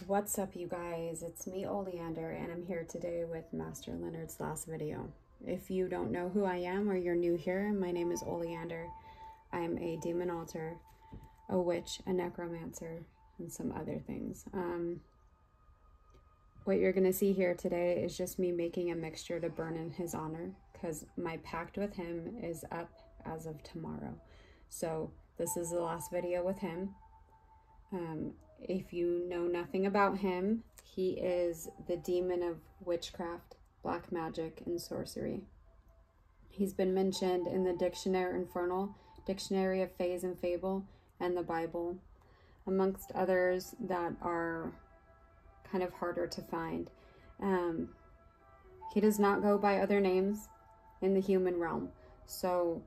What's up, you guys? It's me, Oleander, and I'm here today with Master Leonard's last video. If you don't know who I am or you're new here, my name is Oleander. I'm a demon alter, a witch, a necromancer, and some other things. What you're going to see here today is just me making a mixture to burn in his honor, because my pact with him is up as of tomorrow. So this is the last video with him. If you know nothing about him, he is the demon of witchcraft, black magic, and sorcery. He's been mentioned in the Dictionary Infernal, Dictionary of Fays and Fable, and the Bible, amongst others that are kind of harder to find. He does not go by other names in the human realm. So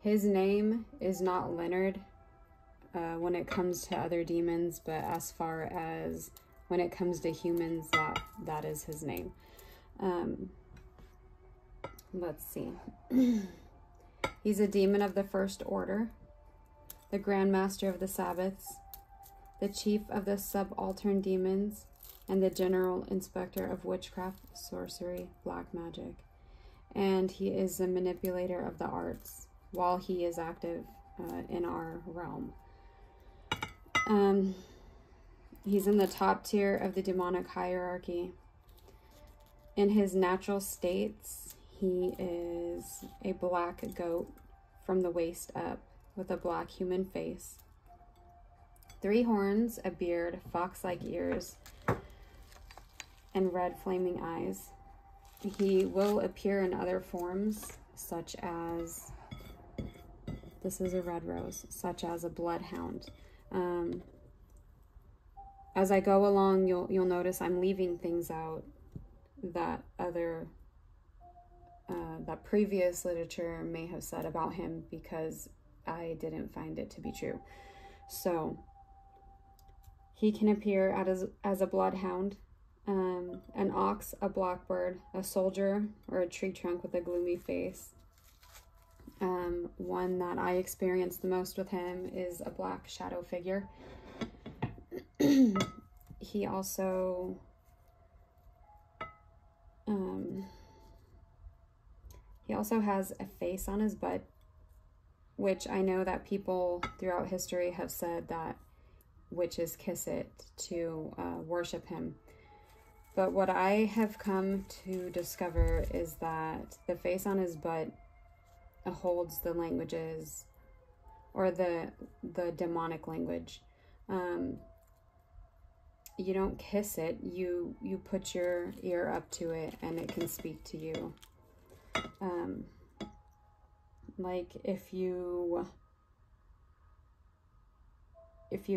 his name is not Leonard when it comes to other demons, but as far as when it comes to humans, that is his name. Let's see. He's a demon of the First Order, the Grand Master of the Sabbaths, the Chief of the Subaltern Demons, and the General Inspector of Witchcraft, Sorcery, Black Magic. And he is the manipulator of the arts while he is active in our realm. He's in the top tier of the demonic hierarchy. In his natural states, he is a black goat from the waist up with a black human face, 3 horns, a beard, fox-like ears, and red flaming eyes. He will appear in other forms, such as, this is a red rose, such as a bloodhound. As I go along, you'll notice I'm leaving things out that that previous literature may have said about him, because I didn't find it to be true. So he can appear as a bloodhound, an ox, a blackbird, a soldier, or a tree trunk with a gloomy face. One that I experienced the most with him is a black shadow figure. He also has a face on his butt, which I know that people throughout history have said that witches kiss it to worship him. But what I have come to discover is that the face on his butt holds the languages, or the demonic language. You don't kiss it, you put your ear up to it and it can speak to you. Like if you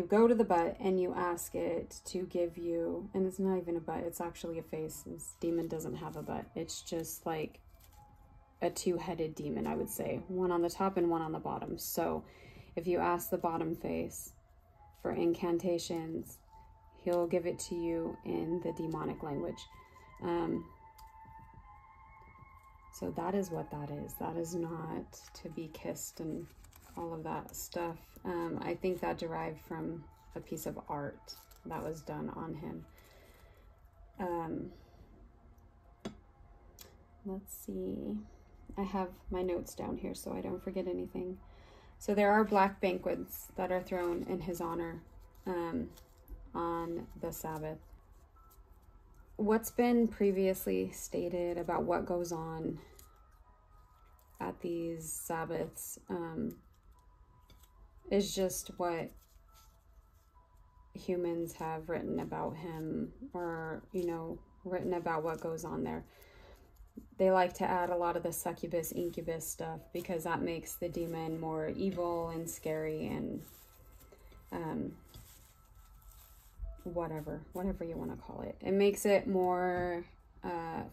go to the butt and you ask it to give you, and it's not even a butt, it's actually a face. This demon doesn't have a butt. It's just like a 2-headed demon, I would say. One on the top and one on the bottom. So if you ask the bottom face for incantations, he'll give it to you in the demonic language. So that is what that is. That is not to be kissed and all of that stuff. I think that derived from a piece of art that was done on him. Let's see. I have my notes down here so I don't forget anything. So there are black banquets that are thrown in his honor on the Sabbath. What's been previously stated about what goes on at these Sabbaths is just what humans have written about him, or, you know, written about what goes on there. They like to add a lot of the succubus, incubus stuff, because that makes the demon more evil and scary and whatever you want to call it. It makes it more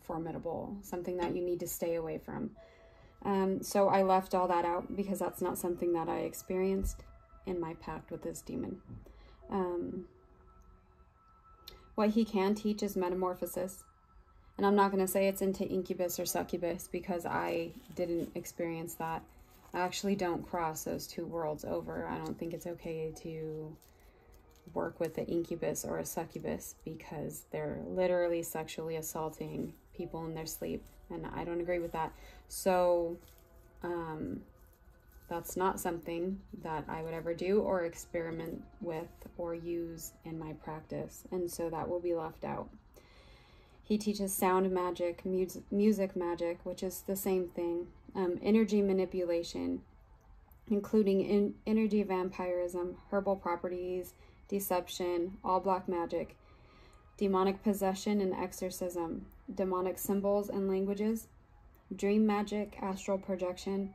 formidable, something that you need to stay away from. So I left all that out because that's not something that I experienced in my pact with this demon. What he can teach is metamorphosis. And I'm not going to say it's into incubus or succubus, because I didn't experience that. I actually don't cross those 2 worlds over. I don't think it's okay to work with the incubus or a succubus, because they're literally sexually assaulting people in their sleep, and I don't agree with that. So that's not something that I would ever do or experiment with or use in my practice, and so that will be left out. He teaches sound magic, music magic, which is the same thing, energy manipulation, including energy vampirism, herbal properties, deception, all black magic, demonic possession and exorcism, demonic symbols and languages, dream magic, astral projection.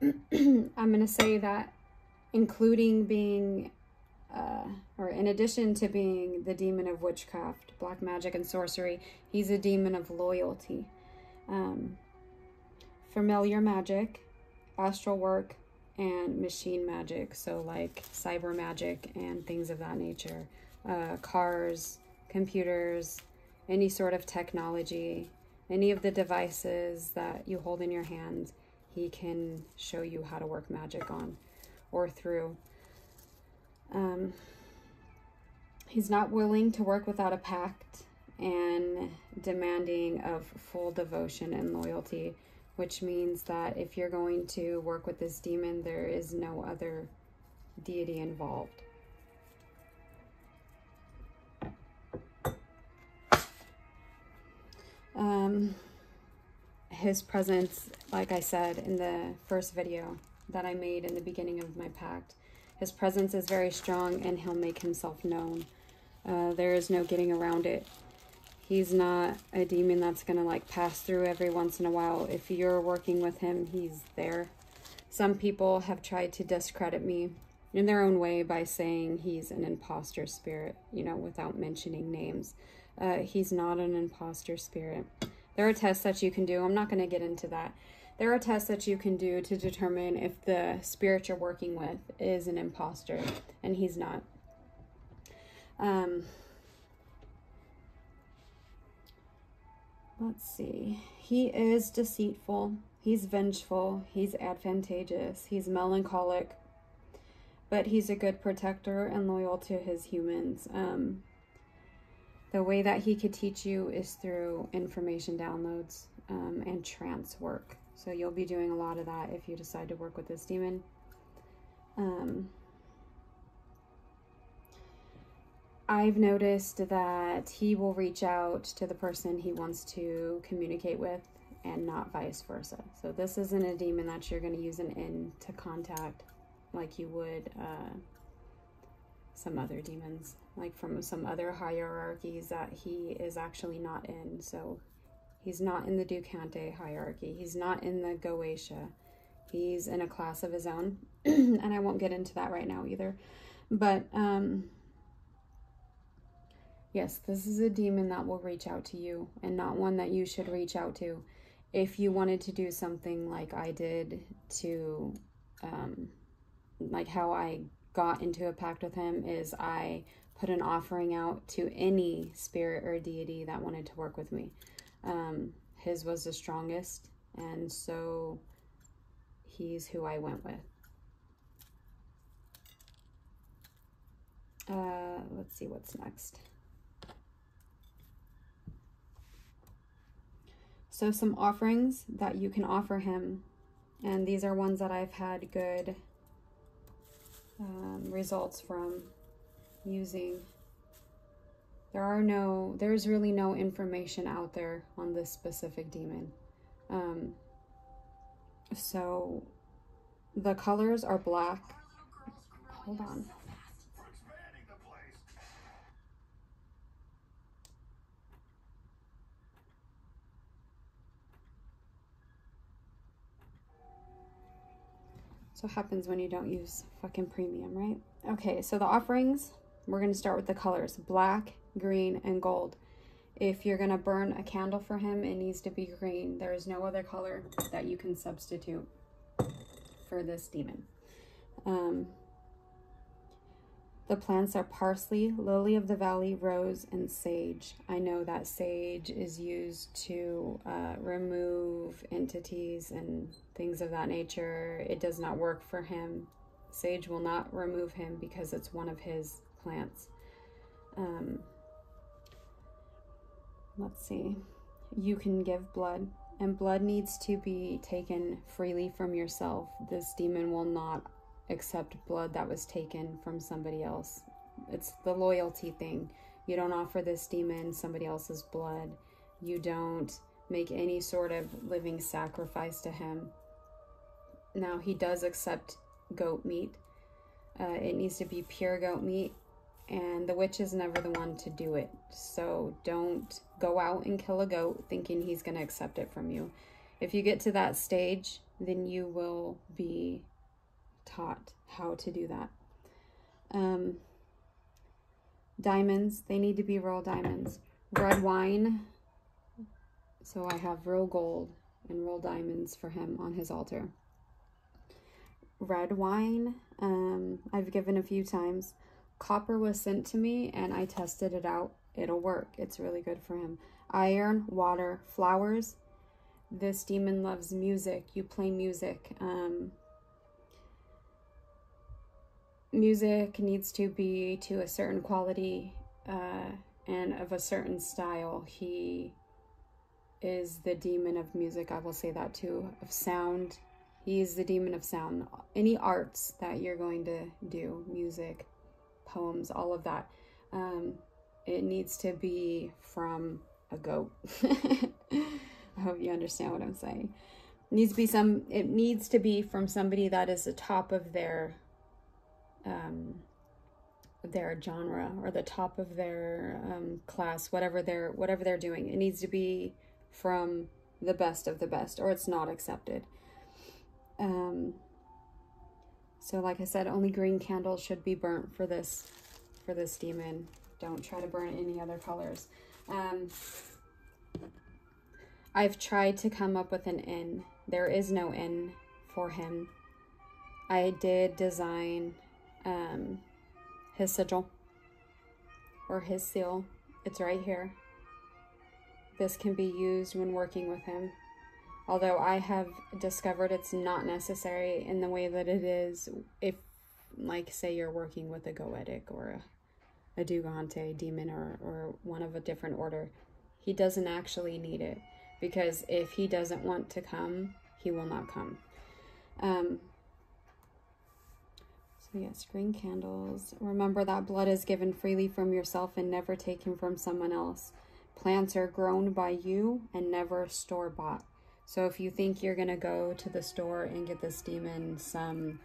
I'm going to say that including being, or in addition to being the demon of witchcraft, black magic, and sorcery, he's a demon of loyalty. Familiar magic, astral work, and machine magic, so like cyber magic and things of that nature. Cars, computers, any sort of technology, any of the devices that you hold in your hand, he can show you how to work magic on or through. He's not willing to work without a pact and demanding of full devotion and loyalty, which means that if you're going to work with this demon, there is no other deity involved. His presence, like I said in the first video that I made in the beginning of my pact, his presence is very strong and he'll make himself known. There is no getting around it. He's not a demon that's going to like pass through every once in a while. If you're working with him, he's there. Some people have tried to discredit me in their own way by saying he's an imposter spirit, you know, without mentioning names. He's not an imposter spirit. There are tests that you can do. I'm not going to get into that. There are tests that you can do to determine if the spirit you're working with is an imposter, and he's not. Let's see. He is deceitful. He's vengeful. He's advantageous. He's melancholic. But he's a good protector and loyal to his humans. The way that he could teach you is through information downloads and trance work. So you'll be doing a lot of that if you decide to work with this demon. I've noticed that he will reach out to the person he wants to communicate with and not vice versa. So this isn't a demon that you're going to use an in to contact like you would some other demons, like from some other hierarchies that he is actually not in. So he's not in the Ducante hierarchy. He's not in the Goetia. He's in a class of his own. And I won't get into that right now either. But yes, this is a demon that will reach out to you, and not one that you should reach out to. If you wanted to do something like I did to, like how I got into a pact with him, is I put an offering out to any spirit or deity that wanted to work with me. His was the strongest, and so he's who I went with. Let's see what's next. So some offerings that you can offer him, and these are ones that I've had good results from using. There's really no information out there on this specific demon. So the colors are black. Hold on. So it happens when you don't use fucking premium, right? Okay, so the offerings, we're going to start with the colors, black, green, and gold. If you're going to burn a candle for him, it needs to be green. There is no other color that you can substitute for this demon. The plants are parsley, lily of the valley, rose, and sage. I know that sage is used to remove entities and things of that nature. It does not work for him. Sage will not remove him because it's one of his plants. Let's see. You can give blood, and blood needs to be taken freely from yourself. This demon will not accept blood that was taken from somebody else. It's the loyalty thing. You don't offer this demon somebody else's blood. You don't make any sort of living sacrifice to him. Now, he does accept goat meat. It needs to be pure goat meat, and the witch is never the one to do it. So don't go out and kill a goat thinking he's going to accept it from you. If you get to that stage, then you will be taught how to do that. Diamonds, they need to be real diamonds. Red wine, so I have real gold and real diamonds for him on his altar. Red wine, I've given a few times. Copper was sent to me and I tested it out. It'll work. It's really good for him. Iron, water, flowers. This demon loves music. You play music. Music needs to be to a certain quality and of a certain style. He is the demon of music. I will say that too. Of sound. He is the demon of sound. Any arts that you're going to do, music, poems, all of that, it needs to be from a goat. I hope you understand what I'm saying. It needs to be from somebody that is the top of their genre, or the top of their class, whatever they're doing. It needs to be from the best of the best, or it's not accepted. So like I said, only green candles should be burnt for this demon. Don't try to burn any other colors. I've tried to come up with an N. There is no N for him. I did design his sigil, or his seal. It's right here. This can be used when working with him. Although I have discovered it's not necessary in the way that it is if, like, say you're working with a Goetic or a Dugante demon, or one of a different order. He doesn't actually need it, because if he doesn't want to come, he will not come. So yes, green candles. Remember that blood is given freely from yourself and never taken from someone else. Plants are grown by you and never store-bought. So if you think you're going to go to the store and get this demon some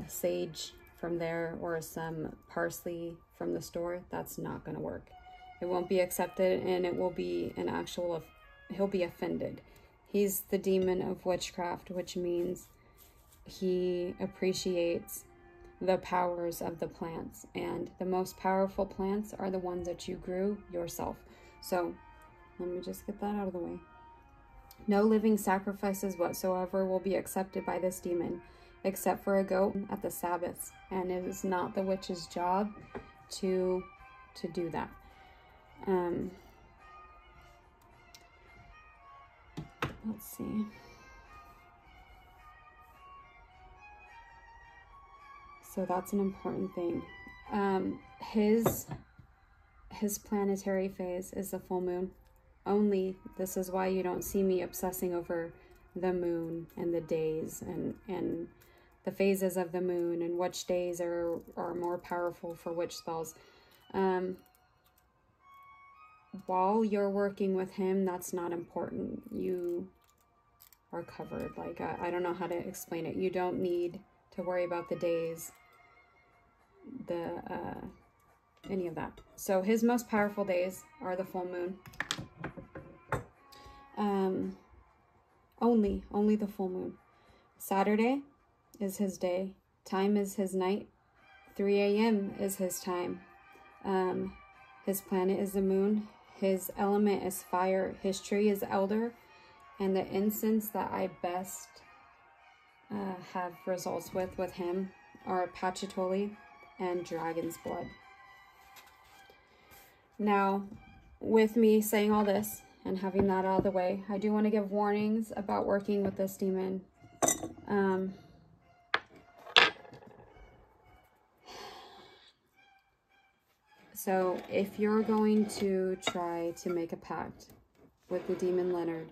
sage from there, or some parsley from the store, that's not going to work. It won't be accepted, and it will be an actual, he'll be offended. He's the demon of witchcraft, which means he appreciates the powers of the plants, and the most powerful plants are the ones that you grew yourself. So let me just get that out of the way. No living sacrifices whatsoever will be accepted by this demon, except for a goat at the Sabbaths, and it is not the witch's job to do that. Let's see. So that's an important thing. His planetary phase is the full moon. Only, this is why you don't see me obsessing over the moon and the days and the phases of the moon and which days are more powerful for which spells. While you're working with him, that's not important. You are covered. Like, I don't know how to explain it. You don't need to worry about the days, any of that. So his most powerful days are the full moon. Only the full moon. Saturday is his day. Time is his night. 3 a.m. is his time. His planet is the moon. His element is fire. His tree is elder. And the incense that I best have results with him are patchouli and dragon's blood. Now, with me saying all this and having that out of the way, I do want to give warnings about working with this demon. So if you're going to try to make a pact with the demon Leonard,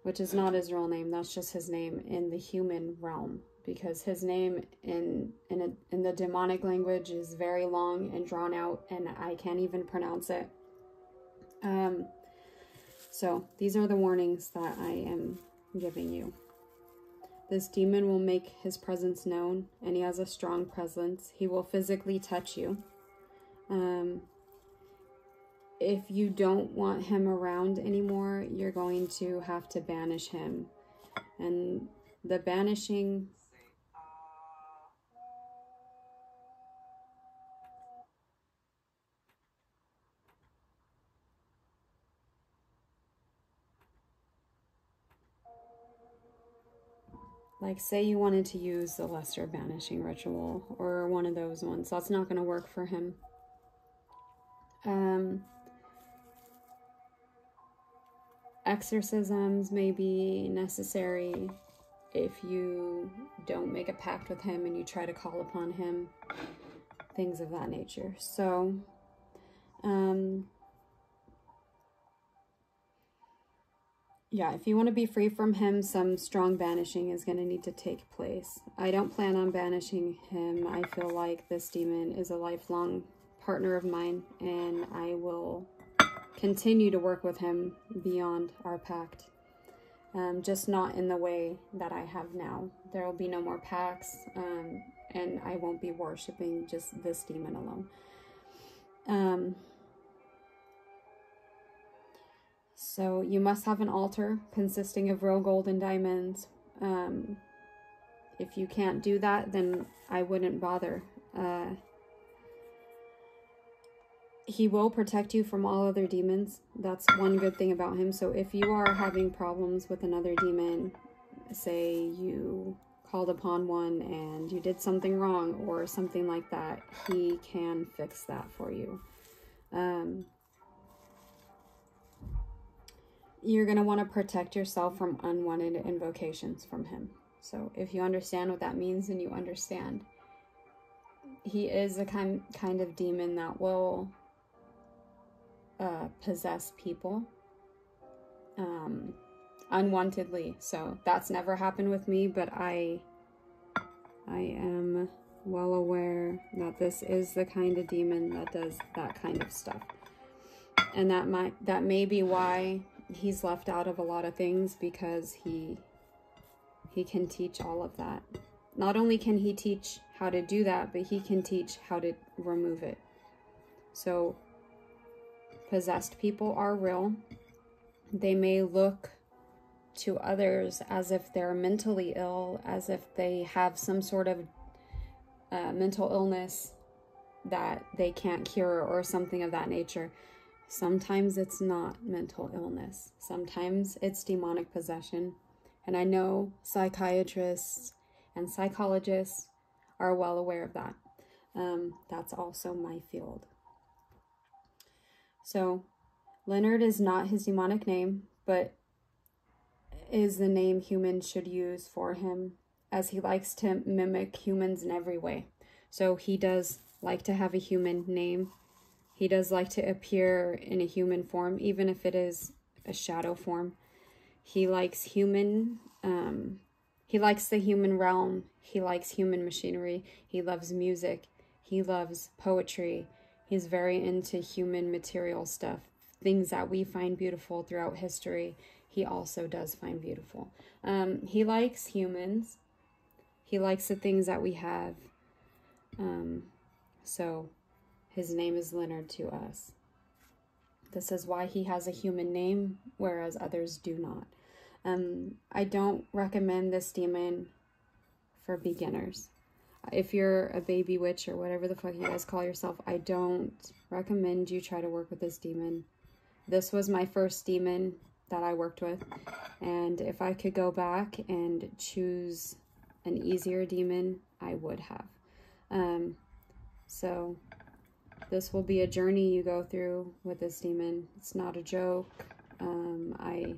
which is not his real name, that's just his name in the human realm, because his name in the demonic language is very long and drawn out, and I can't even pronounce it. So these are the warnings that I am giving you. This demon will make his presence known, and he has a strong presence. He will physically touch you. If you don't want him around anymore, you're going to have to banish him. And the banishing... Like, say you wanted to use the lesser banishing ritual or one of those ones. That's not going to work for him. Exorcisms may be necessary if you don't make a pact with him and you try to call upon him. Things of that nature. So, yeah, if you want to be free from him, some strong banishing is going to need to take place. I don't plan on banishing him. I feel like this demon is a lifelong partner of mine, and I will continue to work with him beyond our pact. Just not in the way that I have now. There will be no more pacts, and I won't be worshipping just this demon alone. So you must have an altar consisting of real gold and diamonds. If you can't do that, then I wouldn't bother. He will protect you from all other demons. That's one good thing about him. So if you are having problems with another demon, say you called upon one and you did something wrong or something like that, he can fix that for you. You're going to want to protect yourself from unwanted invocations from him. So if you understand what that means, then you understand. He is a kind of demon that will possess people unwantedly. So that's never happened with me, but I am well aware that this is the kind of demon that does that kind of stuff. And that may be why he's left out of a lot of things, because he can teach all of that. Not only can he teach how to do that, but he can teach how to remove it. So possessed people are real. They may look to others as if they're mentally ill, as if they have some sort of mental illness that they can't cure or something of that nature. Sometimes it's not mental illness. Sometimes it's demonic possession. And I know psychiatrists and psychologists are well aware of that. That's also my field. So Leonard is not his demonic name, but is the name humans should use for him, as he likes to mimic humans in every way. So he does like to have a human name. He does like to appear in a human form, even if it is a shadow form. He likes human, he likes the human realm. He likes human machinery. He loves music. He loves poetry. He's very into human material stuff. Things that we find beautiful throughout history, he also does find beautiful. He likes humans. He likes the things that we have. So his name is Leonard to us. This is why he has a human name, whereas others do not. I don't recommend this demon for beginners. If you're a baby witch or whatever the fuck you guys call yourself, I don't recommend you try to work with this demon. This was my first demon that I worked with, and if I could go back and choose an easier demon, I would have. So this will be a journey you go through with this demon. It's not a joke. I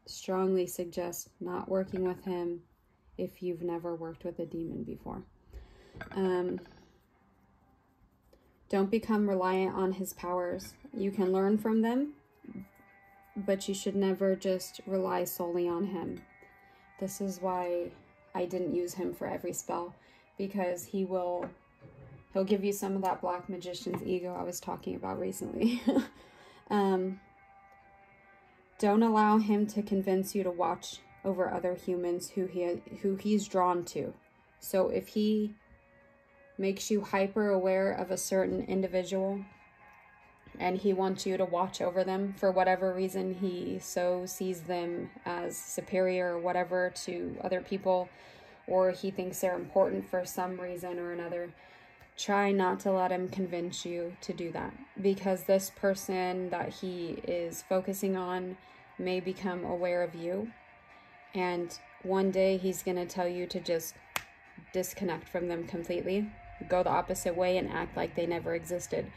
strongly suggest not working with him if you've never worked with a demon before. Don't become reliant on his powers. You can learn from them, but you should never just rely solely on him. This is why I didn't use him for every spell, because he'll give you some of that black magician's ego I was talking about recently. Don't allow him to convince you to watch over other humans who he's drawn to. So if he makes you hyper aware of a certain individual and he wants you to watch over them for whatever reason, he so sees them as superior or whatever to other people, or he thinks they're important for some reason or another, try not to let him convince you to do that, because this person that he is focusing on may become aware of you, and one day he's going to tell you to just disconnect from them completely, go the opposite way, and act like they never existed.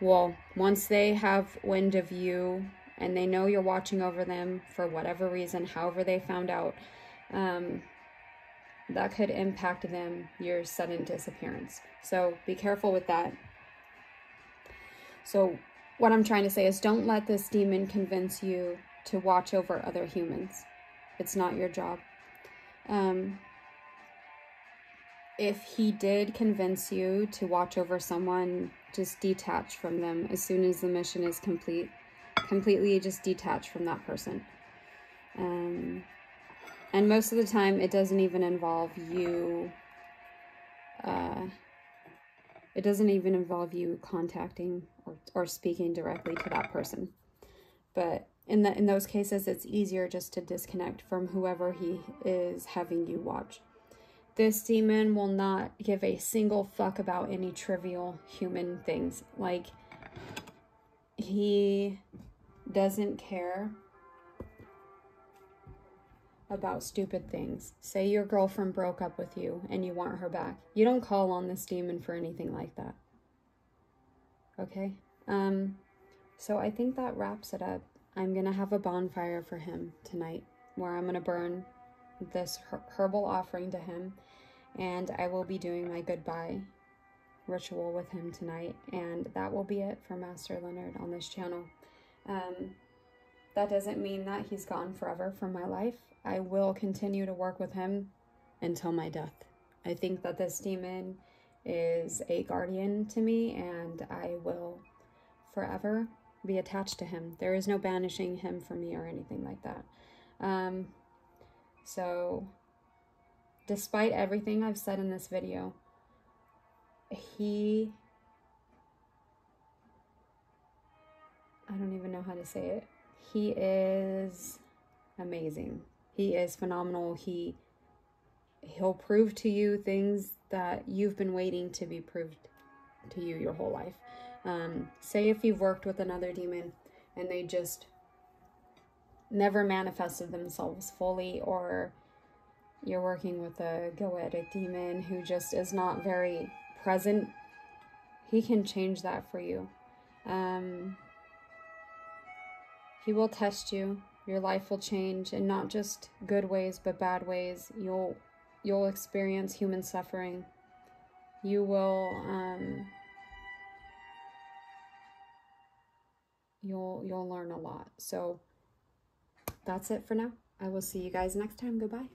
Well, once they have wind of you and they know you're watching over them for whatever reason, however they found out, that could impact them, your sudden disappearance. So be careful with that. So what I'm trying to say is, don't let this demon convince you to watch over other humans. It's not your job. If he did convince you to watch over someone, just detach from them as soon as the mission is complete. Completely just detach from that person. And most of the time, it doesn't even involve you. It doesn't even involve you contacting or speaking directly to that person. But in those cases, it's easier just to disconnect from whoever he is having you watch. This demon will not give a single fuck about any trivial human things. Like, he doesn't care about stupid things. Say your girlfriend broke up with you and you want her back. You don't call on this demon for anything like that. Okay? So I think that wraps it up. I'm gonna have a bonfire for him tonight, where I'm gonna burn this herbal offering to him, and I will be doing my goodbye ritual with him tonight, and that will be it for Master Leonard on this channel. That doesn't mean that he's gone forever from my life. I will continue to work with him until my death. I think that this demon is a guardian to me, and I will forever be attached to him. There is no banishing him from me or anything like that. So despite everything I've said in this video, I don't even know how to say it. He is amazing. He is phenomenal. He'll prove to you things that you've been waiting to be proved to you your whole life. Say if you've worked with another demon and they just never manifested themselves fully, or you're working with a goetic demon who just is not very present, he can change that for you. He will test you. Your life will change, and not just good ways, but bad ways. You'll experience human suffering. You will, you'll learn a lot. So that's it for now. I will see you guys next time. Goodbye.